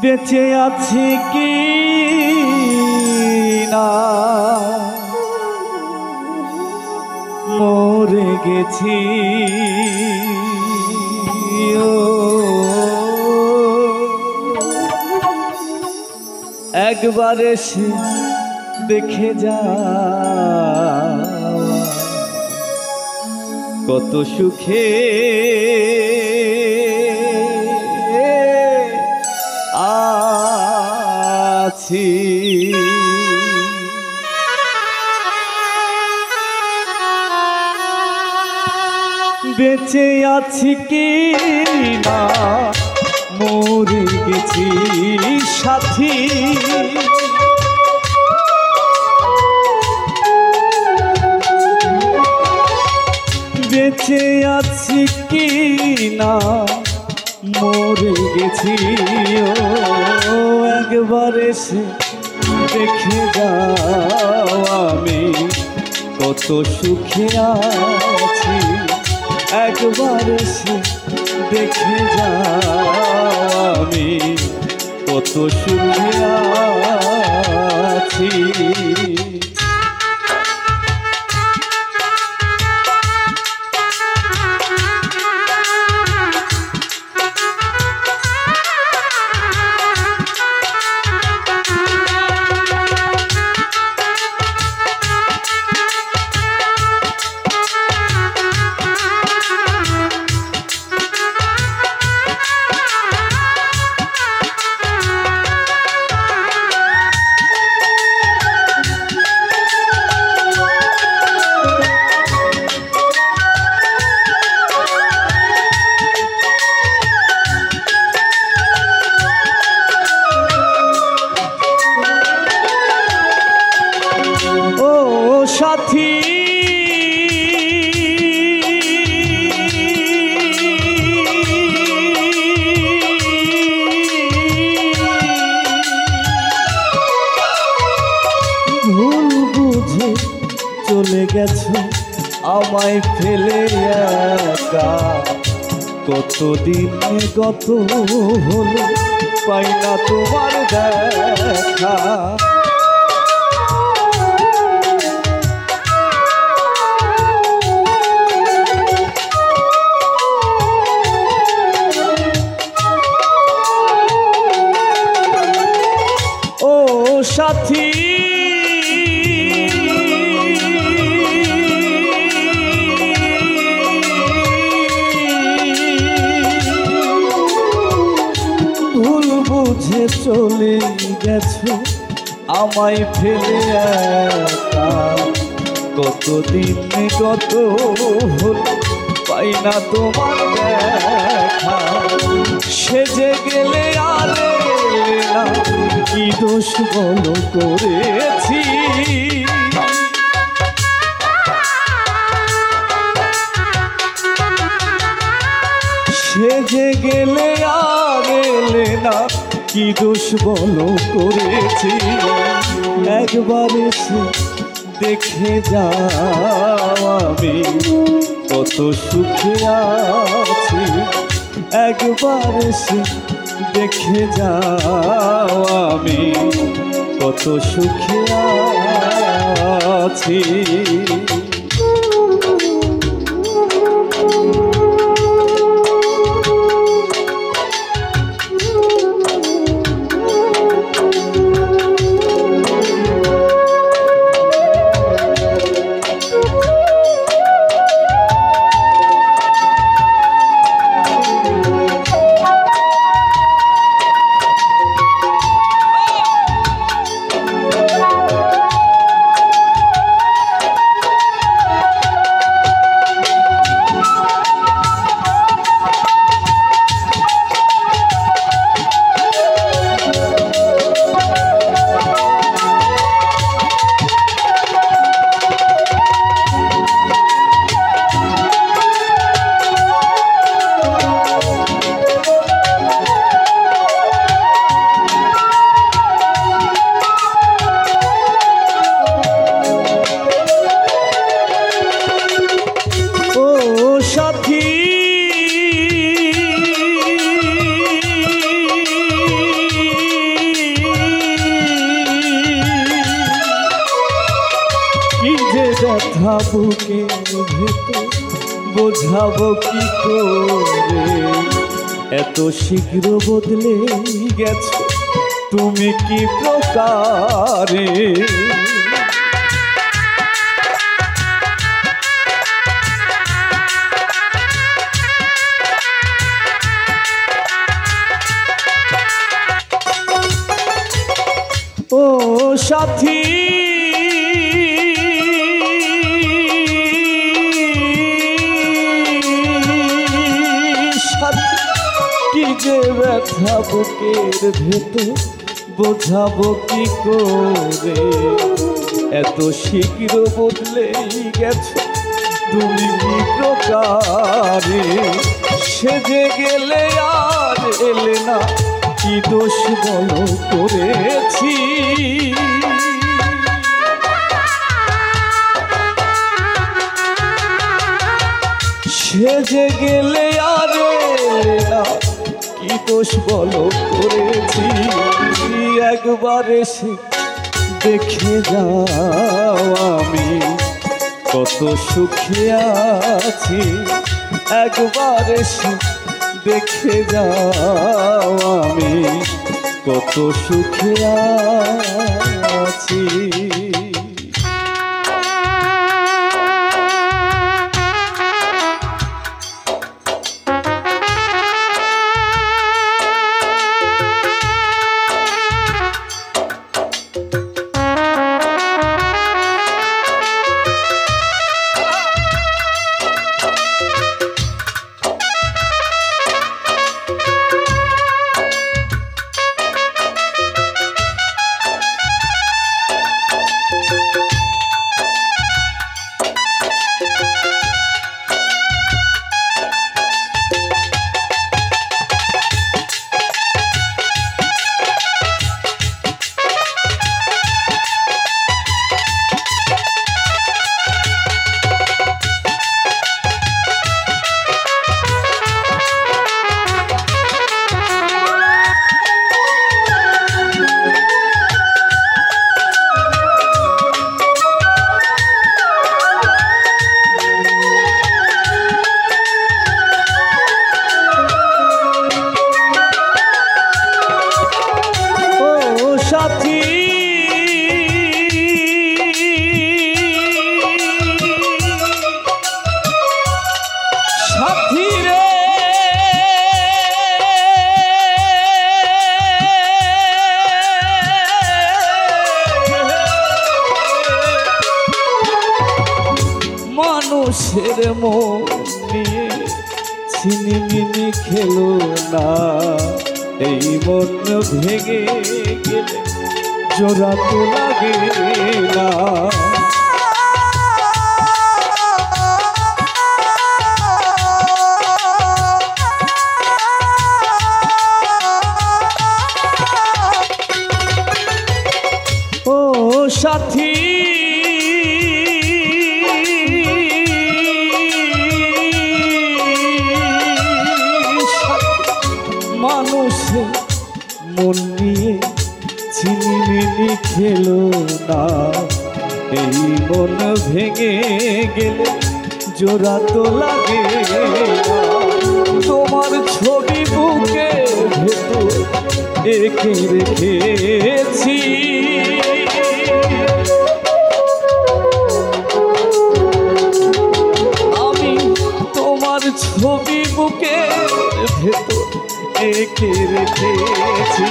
বেঁচে আছি কি না মরে গেছি একবার এসে দেখে যা কত সুখে আছি বেঁচে আছি কি না মরে গেছি সাথী বেঁচে আছি কি না মরে গেছি একবার এসে দেখে যাও আমি কত সুখে আছি একবার এসে দেখে যাও আমি কত সুখে আছি সাথী ভুল বুঝে চলে গেছো আমায় ফেলে একা কতদিন গত হলো পাই না তোমার দেখা সাথী ভুল বুঝে চলে গেছো আমায় ফেলে একা কতদিন কত হল পাই না তোমার দেখা সেজে গেলে আর না কি দোষ বলো করেছি সেজে গেলে আর এলে না কি দোষ বলো করেছি একবার এসে দেখে যাও আমি কত সুখে আছি একবার এসে দেখে যাও আমি কত সুখে আছি যে ব্যথা বুকের ভেতর বোঝাবো কি করে, এত শীঘ্র বদলে গেছো তুমি কি প্রকারে। ও সাথী কি যে ব্যথা বুকের ভেতর বোঝাবো কি করে, এত শীঘ্র বদলেই গেছো তুমি কি প্রকারে। সেজে গেলে আর এলে না কি দোষ বলো করেছি, সেজে গেলে আর এলে না কি দোষ বলো করেছি। একবার এসে দেখে যাও আমি কত সুখে আছি, একবার এসে দেখে যাও আমি কত সুখে আছি। মানুষের মন নিয়ে ছিনিমিনি খেলো না, এই মন ভেঙে গেলে জোড়া তো লাগে না। ও সাথী মানুষের মন নিয়ে ছিনিমিনি খেলো না, এই মন ভেঙে গেলে জোড়া তো লাগে না। তোমার ছবি বুকে ভেতর এঁকে রেখেছি, আমি তোমার ছবি বুকে ভেতর এঁকে রেখেছি,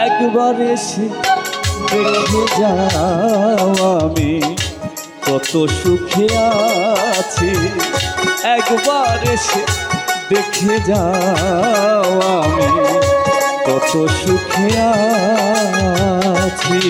একবার এসে দেখে যাও আমি কত সুখে আছি, একবার এসে দেখে যাও আমি কত সুখে আছি।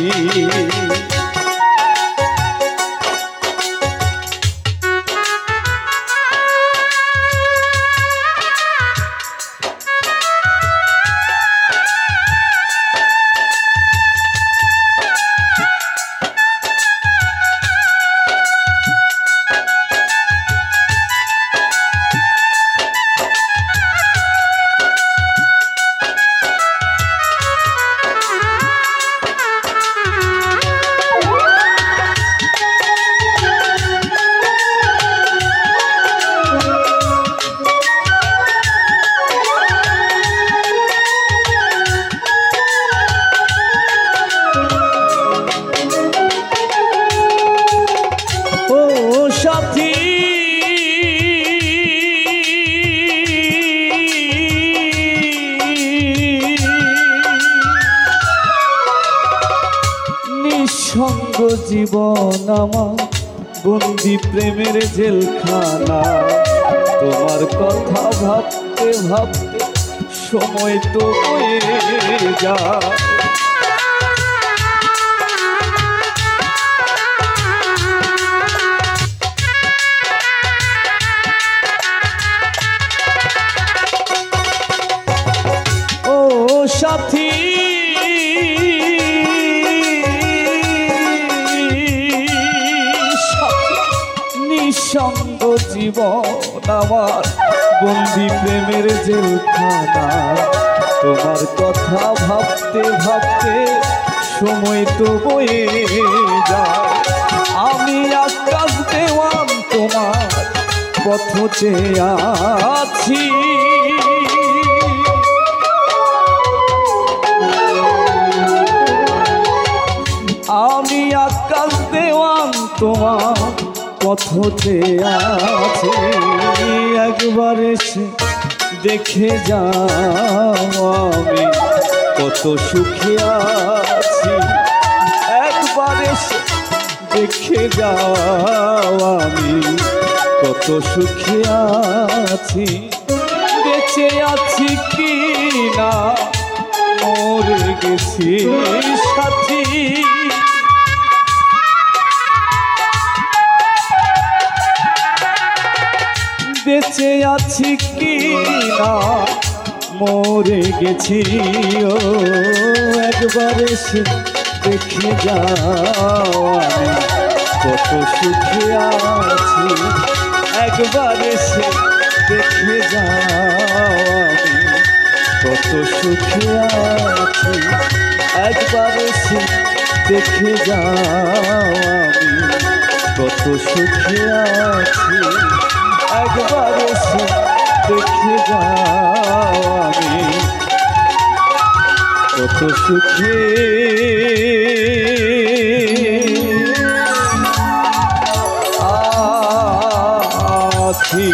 জীবন আমার বন্দি প্রেমের জেলখানা। তোমার কথা ভাবতে ভাবতে সময় তো বয়ে যায়। ও সাথী নিঃসঙ্গ জীবন আমার বন্দি প্রেমের জেলখানা। তোমার কথা ভাবতে ভাবতে সময় তো বয়ে যায়। আমি আকাশ দেওয়ান তোমার পথ চেয়ে আছি। আমি আকাশ দেওয়ান তোমার পথ চেয়ে আছি। একবার এসে দেখে যাও আমি কত সুখে আছি। একবার এসে দেখে যাও আমি কত সুখে আছি। বেঁচে আছি কি না মরে গেছি সাথী। বেঁচে আছি কি না মরে গেছি। ও একবার এসে দেখে যাও আমি কত সুখে আছি। একবার এসে দেখে যাও আমি কত সুখে আছি। একবার এসে দেখে যাও আমি কত সুখে আছি। একবার এসে দেখে যাও আমি কত সুখে আছি।